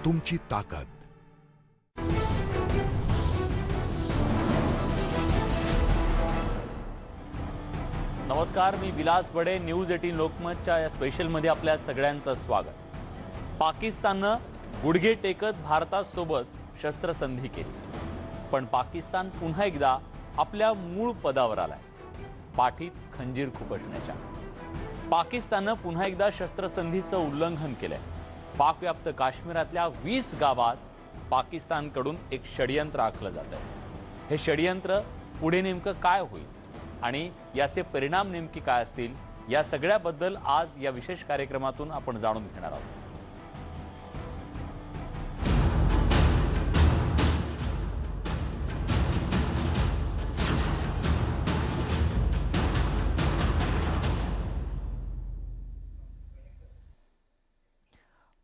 तुमची ताकद. नमस्कार, मी विलास बडे. न्यूज 18 लोकमतच्या या स्पेशलमध्ये आपल्या सगळ्यांचं स्वागत. पाकिस्ताननं गुडघे टेकत भारतासोबत शस्त्रसंधी केली, पण पाकिस्तान पुन्हा एकदा आपल्या मूळ पदावर आलाय, पाठीत खंजीर खुपसण्याच्या. पाकिस्ताननं पुन्हा एकदा शस्त्रसंधीचं उल्लंघन केलंय. पाकव्याप्त काश्मीरातल्या 20 गावात पाकिस्तानकडून एक षडयंत्र आखलं जात आहे. हे षडयंत्र पुढे नेमकं काय होईल आणि याचे परिणाम नेमके काय असतील, या सगळ्याबद्दल आज या विशेष कार्यक्रमातून आपण जाणून घेणार आहोत.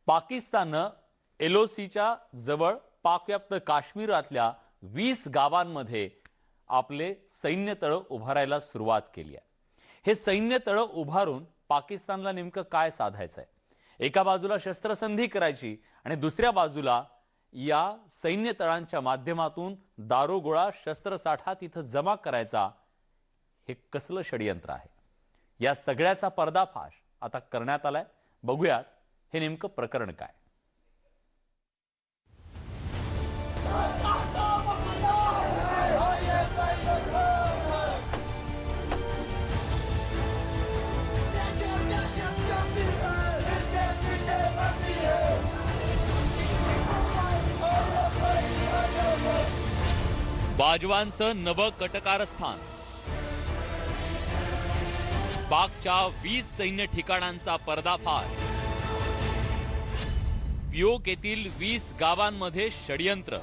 पाकिस्ताननं एलओसीच्या जवळ पाकव्याप्त काश्मीरातल्या 20 गावांमध्ये आपले सैन्य तळ उभारायला सुरुवात केली आहे. हे सैन्य तळ उभारून पाकिस्तानला नेमकं काय साधायचं आहे? एका बाजूला शस्त्रसंधी करायची आणि दुसऱ्या बाजूला या सैन्य तळांच्या माध्यमातून दारूगोळा शस्त्रसाठा तिथं जमा करायचा. हे कसलं षडयंत्र आहे? या सगळ्याचा पर्दाफाश आता करण्यात आलाय. बघूयात हे नेमकं प्रकरण काय. बाजवांचं नवं कटकारस्थान. पाकच्या 20 सैन्य ठिकाणांचा पर्दाफाश. पीओके येथील 20 गावांमध्ये षडयंत्र.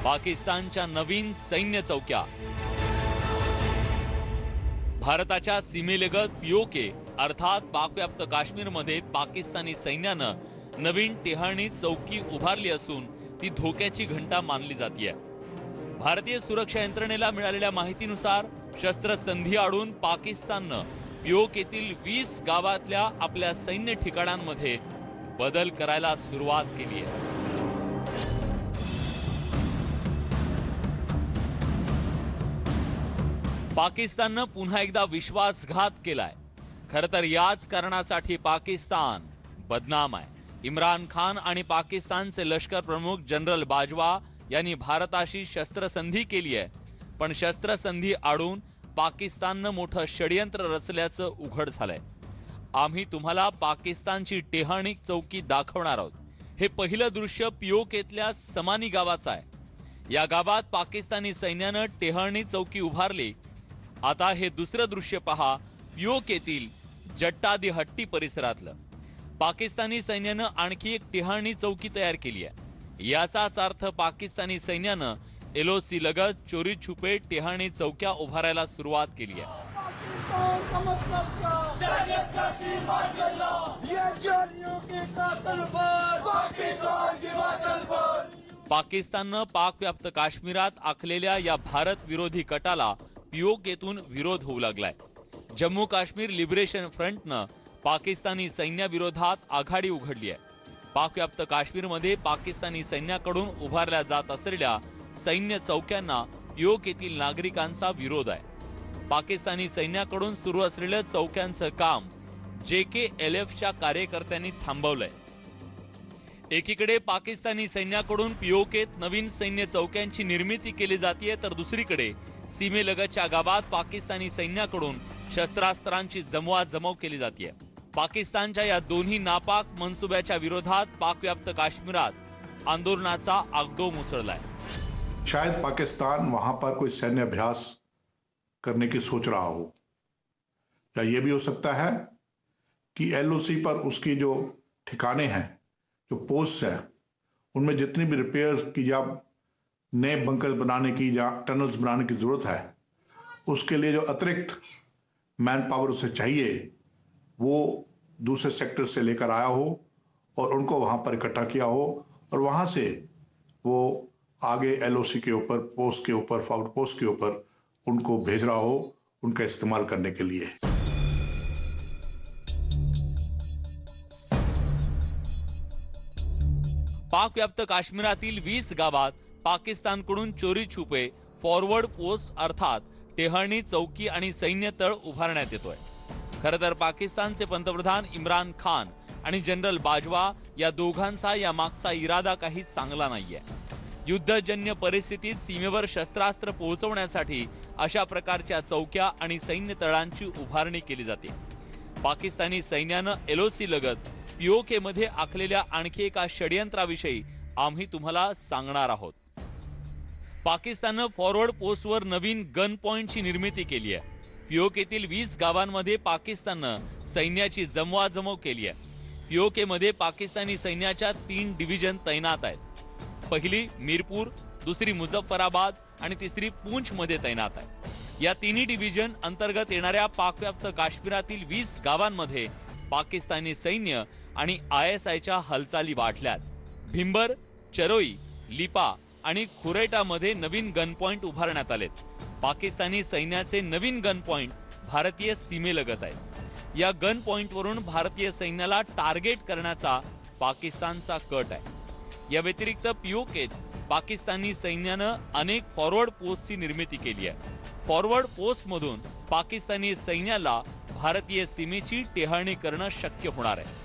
पाकिस्तानच्या नवीन सैन्य चौक्या. भारताच्या सीमेलगत पीओके अर्थात पाकव्याप्त काश्मीरमध्ये पाकिस्तानी सैन्यानं नवीन टेहळणी चौकी उभारली असून ती धोक्याची घंटा मानली जाते. भारतीय सुरक्षा यंत्रणेला मिळालेल्या माहितीनुसार शस्त्रसंधी आडून पाकिस्ताननं पीओके येथील 20 गावातल्या आपल्या सैन्य ठिकाणांमध्ये बदल करायला सुरुवात केली आहे. पाकिस्ताननं पुन्हा एकदा विश्वासघात केलाय. खरं तर याच कारणासाठी पाकिस्तान बदनाम आहे. इम्रान खान आणि पाकिस्तानचे लष्कर प्रमुख जनरल बाजवा यांनी भारताशी शस्त्रसंधी केली आहे, पण शस्त्रसंधी आडून पाकिस्ताननं मोठं षडयंत्र रचल्याचं उघड झालंय. आम्ही तुम्हाला पाकिस्तानची टेहळणी चौकी दाखवणार आहोत. हे पहिलं दृश्य पीओकेतल्या समानी गावाचं आहे. या गावात पाकिस्तानी सैन्यानं टेहळणी चौकी उभारली. आता हे दुसरं दृश्य पहा, पीओकेतील जट्टादी हट्टी परिसरातलं. पाकिस्तानी सैन्यानं आणखी एक टेहळणी चौकी तयार केली आहे. याचाच अर्थ पाकिस्तानी सैन्यानं एलओसी लगत चोरी छुपे टेहळणी चौक्या उभारायला सुरुवात केली आहे. पाकिस्ताननं पाकव्याप्त काश्मीरात आखलेल्या या भारत विरोधी कटाला पीओकेतून विरोध होऊ लागलाय. जम्मू काश्मीर लिबरेशन फ्रंटनं पाकिस्तानी सैन्याविरोधात आघाडी उघडली आहे. पाकव्याप्त काश्मीरमध्ये पाकिस्तानी सैन्याकडून उभारल्या जात असलेल्या सैन्य चौक्यांना पीओकेतील नागरिकांचा विरोध आहे. पाकिस्तानी सैन्याकडून सुरू असलेल्या चौक्यांचं काम JKLFच्या कार्यकर्त्यांनी थांबवलंय. एकीकडे पाकिस्तानी सैन्याकडून पीओकेत नवीन सैन्य चौक्यांची निर्मिती केली जाते, तर दुसरीकडे सीमेलगतच्या गावात पाकिस्तानी सैन्याकडून शस्त्रास्त्रांची जमवाजमव केली जाते. पाकिस्तानच्या या दोन्ही नापाक मनसुब्याच्या विरोधात पाकव्याप्त काश्मीरात आंदोलनाचा आगडोम उसळलाय. शायद पाकिस्तान वहां पर कोई सैन्य अभ्यास करने की सोच रहा हो, या ये भी हो सकता है कि LOC पर उसकी जो ठिकाने हैं, जो पोस्ट है, उनमें जितनी भी रिपेयर की या नए बंकर बनाने की या टनल्स बनाने की जरूरत है, उसके लिए जो अतिरिक्त मैन पावर उसे चाहिए वो दूसरे सेक्टर से लेकर आया हो और उनको वहां पर इकट्ठा किया हो और वहां से वो आगे एलओसी के ऊपर, पोस्ट के ऊपर, फॉरवर्ड पोस्ट के ऊपर उनको भेज रहा हो उनका इस्तेमाल करने के लिए। पाक व्याप्त काश्मीरातील 20 गावात पाकिस्तानकडून चोरी छुपे फॉरवर्ड पोस्ट अर्थात टेहळणी चौकी आणि सैन्य तळ उभारण्यात येतोय। खरं तर पाकिस्तानचे पंतप्रधान इम्रान खान आणि जनरल बाजवा या दोघांचा या मागचा इरादा काही चांगला नाहीये। युद्धजन्य परिस्थितीत सीमेवर शस्त्रास्त्र पोहोचवण्यासाठी अशा प्रकारच्या चौक्या आणि सैन्य तळांची उभारणी केली जाते। पाकिस्तानी सैन्यानं एलओसी लगत पीओके मध्ये आखलेल्या आणखी एका षडयंत्राविषयी आम्ही तुम्हाला सांगणार आहोत। पाकिस्ताननं फॉरवर्ड पोस्टवर नवीन गन पॉइंटची निर्मिती केली आहे। पीओकेतील 20 गावांमध्ये पाकिस्ताननं सैन्याची जमवाजमव केली आहे। पीओके मध्ये पाकिस्तानी सैन्याच्या 3 डिव्हिजन तैनात आहेत। पहिली मीरपूर, दुसरी मुझफ्फराबाद आणि तिसरी पूंछ मध्ये तैनात आहे। या तिन्ही डिव्हिजन अंतर्गत येणाऱ्या पाकव्याप्त काश्मीरातील 20 गावांमध्ये पाकिस्तानी सैन्य आणि आयएसआयच्या हालचाली वाढल्यात। भिंबर, चरोई, लिपा आणि खुरैटामध्ये नवीन गन पॉइंट उभारण्यात आलेत। पाकिस्तानी सैन्याचे नवीन गन पॉइंट भारतीय सीमेलगत आहेत। या गन पॉइंटवरून भारतीय सैन्याला टार्गेट करण्याचा पाकिस्तानचा कट आहे। या व्यतिरिक्त पीओकेत पाकिस्तानी सैन्यानं अनेक फॉरवर्ड पोस्टची निर्मिती केली आहे। फॉरवर्ड पोस्टमधून पाकिस्तानी सैन्याला भारतीय सीमेची टेहळणी करणं शक्य होणार आहे।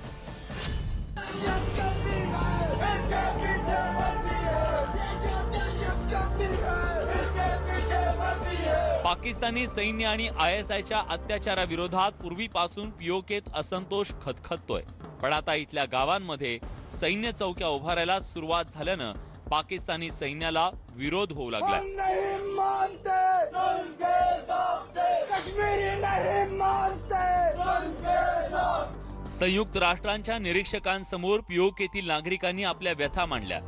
पाकिस्तानी सैन्य आणि आयएसआयच्या अत्याचाराविरोधात पूर्वीपासून पीओकेत असंतोष खदखदतोय, पण आता इथल्या गावांमध्ये सैन्य चौक्या उभारायला सुरुवात झाल्यानं पाकिस्तानी सैन्याला विरोध होऊ लागलाय। संयुक्त राष्ट्रांच्या निरीक्षकांसमोर पीओकेतील नागरिकांनी आपल्या व्यथा मांडल्या।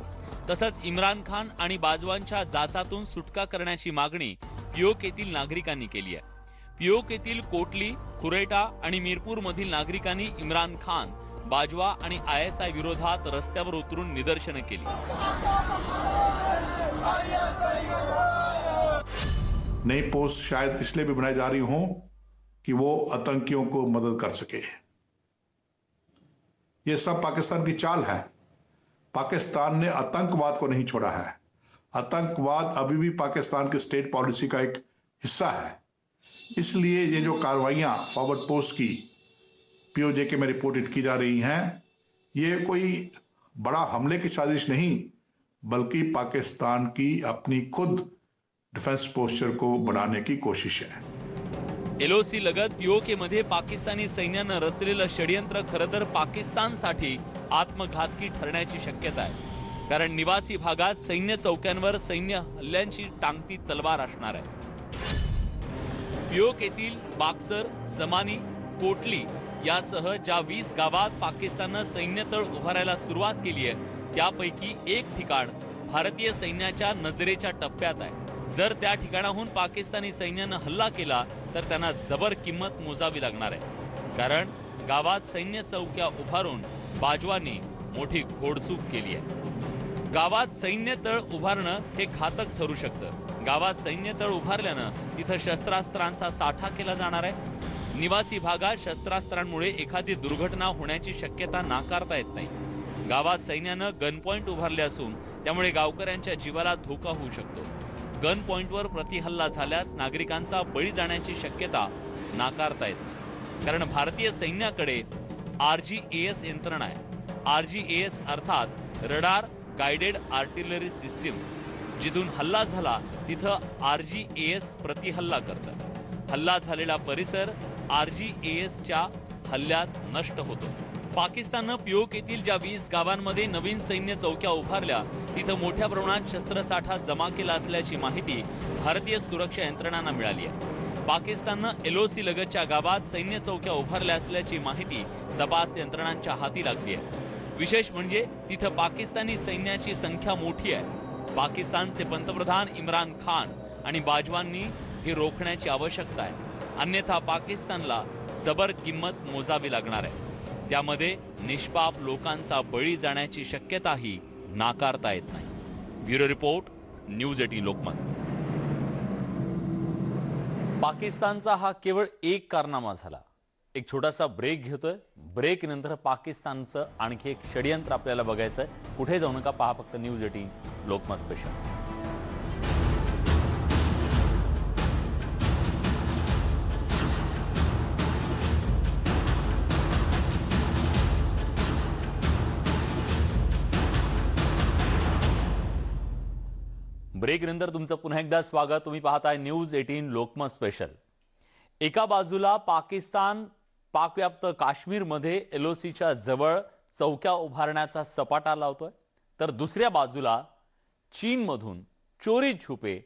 तसंच इम्रान खान आणि बाजवांच्या जाचातून सुटका करण्याची मागणी पीओकेतील नागरिकांनी केली आहे। पीओकेतील कोटली, खुरैटा आणि मीरपूर मधील नागरिकांनी इम्रान खान, बाजवा आणि आयएसआय विरोधात रस्त्यावर उतरून निदर्शनं केली। नई पोस्ट शायद इसलिए भी बनाई जा रही हों कि वो आतंकियों को मदद कर सके। ये सब पाकिस्तान की चाल है। पाकिस्तान ने आतंकवाद को नहीं छोड़ा है। आतंकवाद अभी भी पाकिस्तान की स्टेट पॉलिसी का एक हिस्सा है। इसलिए ये जो कार्रवाइयां फॉरवर्ड पोस्ट की पीओजे में रिपोर्टेड की जा रही हैं, ये कोई बड़ा हमले की साजिश नहीं, बल्कि पाकिस्तान की अपनी खुद डिफेंस पोस्चर को बनाने की कोशिश है। एलओसी लगत पीओके मध्ये पाकिस्तानी सैन्यानं रचलेलं षडयंत्र खरं तर पाकिस्तानसाठी आत्मघातकी ठरण्याची शक्यता आहे, कारण निवासी भागात सैन्य चौक्यांवर सैन्य हल्ल्यांची टांगती तलवार असणार आहे। पीओकेतील बाक्सर, समानी, कोटली यासह ज्या 20 गावात पाकिस्ताननं सैन्य तळ उभारायला सुरुवात केली आहे, त्यापैकी एक ठिकाण भारतीय सैन्याच्या नजरेच्या टप्प्यात आहे। जर त्या ठिकाणाहून पाकिस्तानी सैन्यानं हल्ला केला तर त्यांना जबर किंमत मोजावी लागणार आहे, कारण गावात सैन्य चौक्या उभारून बाजवांनी मोठी घोडचूक केली आहे। गावात सैन्य तळ उभारणं हे घातक ठरू शकतं। गावात सैन्य तळ उभारल्यानं तिथं शस्त्रास्त्रांचा साठा केला जाणार आहे। निवासी भागात शस्त्रास्त्रांमुळे एखादी दुर्घटना होण्याची शक्यता नाकारता येत नाही। गावात सैन्यानं गन पॉइंट उभारले असून त्यामुळे गावकऱ्यांच्या जीवाला धोका होऊ शकतो। गन पॉइंटवर प्रतिहल्ला झाल्यास नागरिकांचा बळी जाण्याची शक्यता नाकारता येत नाही, कारण भारतीय सैन्याकडे आरजीएएस यंत्रणा आहे। आरजीएएस अर्थात रडार गाइडेड आर्टिलरी सिस्टीम। जिथून हल्ला झाला तिथं आरजीएएस प्रतिहल्ला करतं। हल्ला झालेला परिसर आरजीएएसच्या हल्ल्यात नष्ट होतो। पाकिस्ताननं पीओकेतील ज्या 20 गावांमध्ये नवीन सैन्य चौक्या उभारल्या तिथं मोठ्या प्रमाणात शस्त्रसाठा जमा केला असल्याची माहिती भारतीय सुरक्षा यंत्रणांना मिळाली आहे। पाकिस्ताननं एलओसी लगतच्या गावात सैन्य चौक्या उभारल्या असल्याची माहिती तपास यंत्रणांच्या हाती लागली आहे। विशेष म्हणजे तिथं पाकिस्तानी सैन्याची संख्या मोठी आहे। पाकिस्तानचे पंतप्रधान इम्रान खान आणि बाजवांनी हे रोखण्याची आवश्यकता आहे, अन्यथा पाकिस्तानला जबर किंमत मोजावी लागणार आहे। त्यामध्ये निष्पाप लोकांचा बळी जाण्याची शक्यताही नाकारता येत नाही. Bureau report, news 18 Lokmat. पाकिस्तानचा हा केवळ एक कारनामा झाला. एक छोटासा ब्रेक घेतोय. ब्रेक नंतर पाकिस्तानचं आणखी एक षडयंत्र आपल्याला बघायचंय. कुठे जाऊ नका, पहा फक्त न्यूज 18 लोकमत स्पेशल. ब्रेक नंतर तुमचं पुन्हा एकदा स्वागत. तुम्ही पाहताय न्यूज 18 लोकमत स्पेशल. एका बाजूला पाकिस्तान पाकव्याप्त काश्मीरमध्ये LOCच्या जवळ चौक्या उभारण्याचा सपाटा लावतोय, तर दुसऱ्या बाजूला चीनमधून चोरी छुपे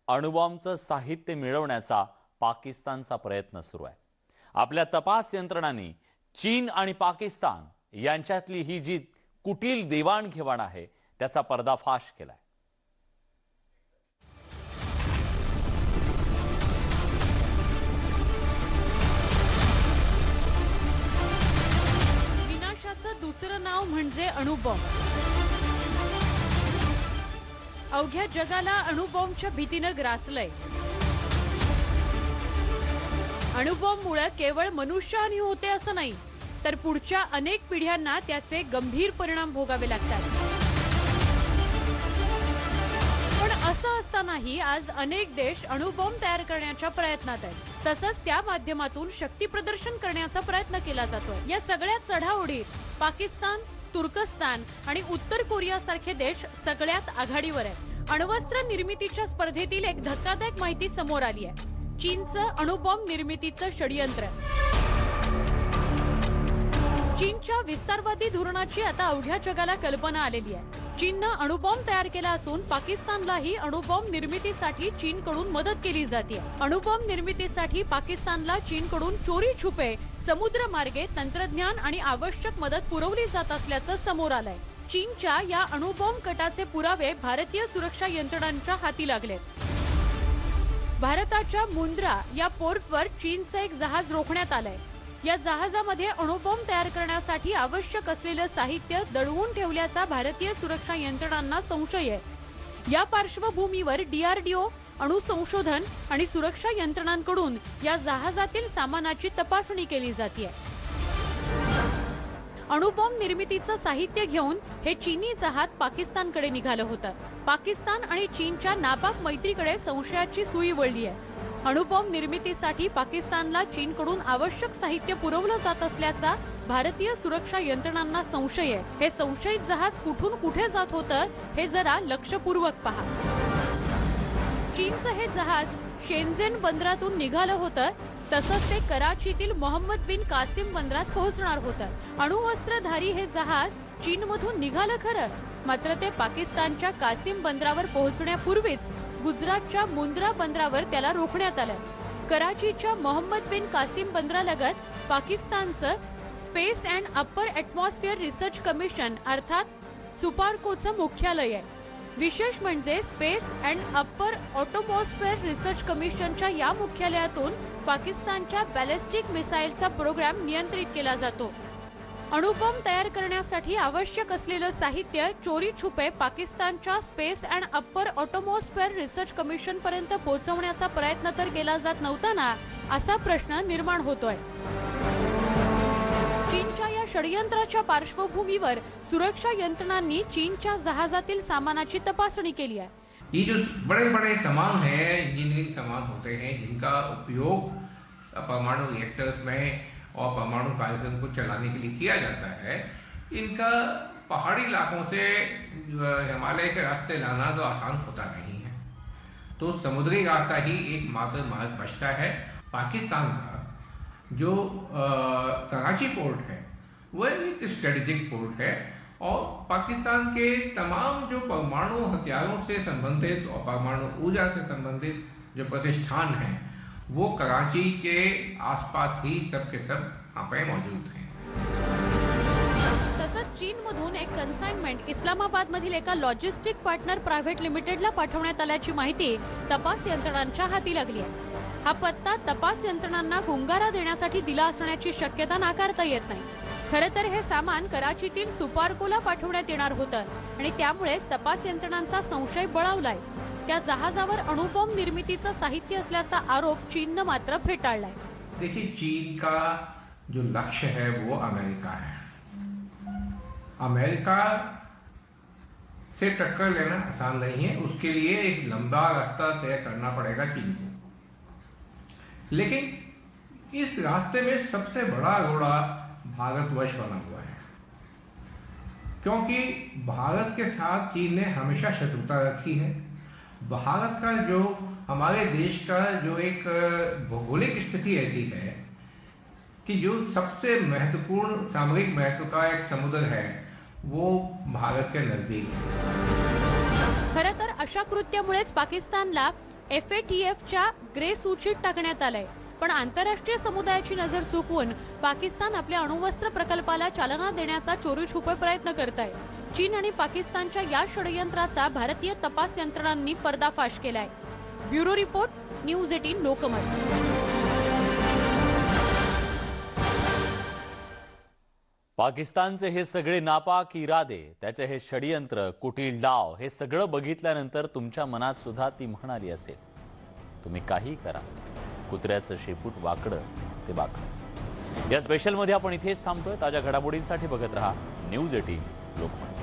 अणुबॉम्बचं साहित्य मिळवण्याचा पाकिस्तानचा प्रयत्न सुरू आहे. आपल्या तपास यंत्रणांनी चीन आणि पाकिस्तान यांच्यातली ही जी कुटील देवाणघेवाण आहे त्याचा पर्दाफाश केलाय. दुसरं नाव म्हणजे अणुबॉम्ब. अवघ्या जगाला अणुबॉम्बच्या भीतीनं ग्रासलंय. अणुबॉम्बमुळे केवळ मनुष्यहानी होते असं नाही, तर पुढच्या अनेक पिढ्यांना त्याचे गंभीर परिणाम भोगावे लागतात. पण असं असतानाही आज अनेक देश अणुबॉम्ब तयार करण्याच्या प्रयत्नात आहेत. तसंच त्या माध्यमातून शक्ती प्रदर्शन करण्याचा प्रयत्न केला जातोय. या सगळ्या चढाओढीत पाकिस्तान, तुर्कस्तान आणि उत्तर कोरिया सारखे देश सगळ्यात आघाडीवर आहेत. अण्वस्त्र निर्मितीच्या स्पर्धेतील एक धक्कादायक माहिती समोर आली आहे. चीनचं अणुबॉम्ब निर्मितीचं षडयंत्र. चीनच्या विस्तारवादी धोरणाची आता अवघ्या जगाला कल्पना आलेली आहे. चीननं अणुबॉम्ब तयार केला असून पाकिस्तानलाही अणुबॉम्ब निर्मितीसाठी चीनकडून मदत केली जाते. अणुबॉम्ब निर्मितीसाठी पाकिस्तानला चीनकडून चोरी छुपे समुद्रमार्गे तंत्रज्ञान आणि आवश्यक मदत पुरवली जात असल्याचं समोर आलंय. चीनच्या या अणुबॉम्ब कटाचे पुरावे भारतीय सुरक्षा यंत्रणांच्या हाती लागलेत. भारताच्या मुंद्रा या पोर्टवर चीनचं एक जहाज रोखण्यात आलंय. या जहाजामध्ये अणुबॉम्ब तयार करण्यासाठी आवश्यक असलेलं साहित्य दडवून ठेवल्याचा भारतीय सुरक्षा यंत्रणांना संशय आहे. या पार्श्वभूमीवर DRDO, अणु संशोधन आणि सुरक्षा यंत्रणांकडून या जहाजातील सामानाची तपासणी केली जाते. अणुबॉम्ब निर्मितीचं साहित्य घेऊन हे चीनी जहाज पाकिस्तानकडे निघालं होतं. पाकिस्तान आणि चीनच्या नापाक मैत्रीकडे संशयाची सुई वळली आहे. अणुबॉम्ब निर्मितीसाठी पाकिस्तानला चीनकडून आवश्यक साहित्य पुरवलं जात असल्याचा भारतीय सुरक्षा यंत्रणांना संशय आहे. हे संशयित जहाज कुठून कुठे जात होतं हे जरा लक्षपूर्वक पहा. चीनचं हे जहाज शेंझेन बंदरातून निघालं होतं, तसंच ते कराचीतील मोहम्मद बिन कासिम बंदरात पोहोचणार होतं. अणुअस्त्रधारी हे जहाज चीनमधून निघालं खरं, मात्र ते पाकिस्तानच्या कासिम बंदरावर पोहोचण्यापूर्वीच गुजरातच्या मुंद्रा बंदरावर त्याला रोखण्यात आलं. कराचीच्या मोहम्मद बिन कासिम बंदरालगत पाकिस्तानचं space and upper atmosphere research commission अर्थात सुपार्कोचं मुख्यालय आहे. विशेष म्हणजे space and upper atmosphere research कमिशनच्या या मुख्यालयातून पाकिस्तानच्या बॅलिस्टिक मिसाईलचा प्रोग्राम नियंत्रित केला जातो. अणुबॉम्ब तयार करण्यासाठी आवश्यक असलेलं साहित्य चोरी छुपे पाकिस्तानच्या space and upper atmosphere research commission पर्यंत पोहोचवण्याचा प्रयत्न तर केला जात नव्हता ना, असा प्रश्न निर्माण होतोय. चीनच्या या षडयंत्राच्या पार्श्वभूमीवर सुरक्षा यंत्रणांनी चीनच्या जहाजातील सामानाची तपासणी केली आहे. ये जो बड़े बड़े सामान हैं, इंजीनियरिंग सामान होते हैं जिनका उपयोग परमाणु रिएक्टर्स में और परमाणु कार्यक्रम को चलाने के लिए किया जाता है, इनका पहाड़ी इलाकों से हिमालय के रास्ते लाना तो आसान होता नहीं है. तो समुद्री रास्ता ही एक मात्र मार्ग बचता है. पाकिस्तान का जो कराची पोर्ट है वह एक स्ट्रेटेजिक पोर्ट है और पाकिस्तान के तमाम जो परमाणु हथियारों से संबंधित और परमाणु ऊर्जा से संबंधित जो प्रतिष्ठान हैं वो कराची के आसपास ही सब के सब यहाँ पे मौजूद हैं. तसंच चीनमधून एक कन्साइनमेंट इस्लामाबाद मधील एका लॉजिस्टिक पार्टनर प्रायव्हेट लिमिटेडला पाठवण्यात आल्याची माहिती तपास यंत्रणांच्या हाती लागली आहे. हा पत्ता तपास यंत्रणांना गुंगारा देण्यासाठी दिला असण्याची शक्यता नाकारता येत नाही. खरं तर हे सामान कराचीतील सुपार्कोला पाठवण्यात येणार होतं आणि त्यामुळेच तपास यंत्रणांचा संशय बळावलाय. त्या जहाजावर अणुबॉम्ब निर्मितीचं साहित्य असल्याचा आरोप चीननं मात्र फेटाळलाय. देखिए, चीन का जो लक्ष्य है वो अमेरिका है. अमेरिका से टक्कर लेना आसान नहीं है. उसके लिए एक लंबा रास्ता तय करना पड़ेगा चीन को. लेकिन इस रास्ते में सबसे बड़ा घोड़ा भारतवर्ष बना हुआ है, क्योंकि भारत के साथ चीन ने हमेशा शत्रुता रखी है. भारत का जो हमारे देश का जो एक भौगोलिक स्थिति ऐसी है कि जो सबसे महत्वपूर्ण सामरिक महत्व का एक समुद्र है वो भारत के नजदीक है. खरं तर अशा कृत्यामुळेच पाकिस्तानला FATFच्या ग्रे सूचीत टाकण्यात आलंय. पण आंतरराष्ट्रीय समुदायाची नजर चुकवून पाकिस्तान आपल्या अणुवस्त्र प्रकल्पाला चालना देण्याचा चोरीछुपे प्रयत्न करत आहे. चीन आणि पाकिस्तानच्या या षडयंत्राचा भारतीय तपास यंत्रणांनी पर्दाफाश केलाय. Bureau report, news 18 Lokmat. पाकिस्तानचे हे सगळे नापाक इरादे, त्याचे हे षडयंत्र, कुटील डाव, हे सगळं बघितल्यानंतर तुमच्या मनात सुद्धा ती म्हण आली असेल, तुम्ही काही करा, कुत्र्याचं शेपूट वाकडं ते वाकडंच. या स्पेशलमध्ये आपण इथेच थांबतोय. ताज्या घडामोडींसाठी बघत रहा न्यूज 18 लोकमत.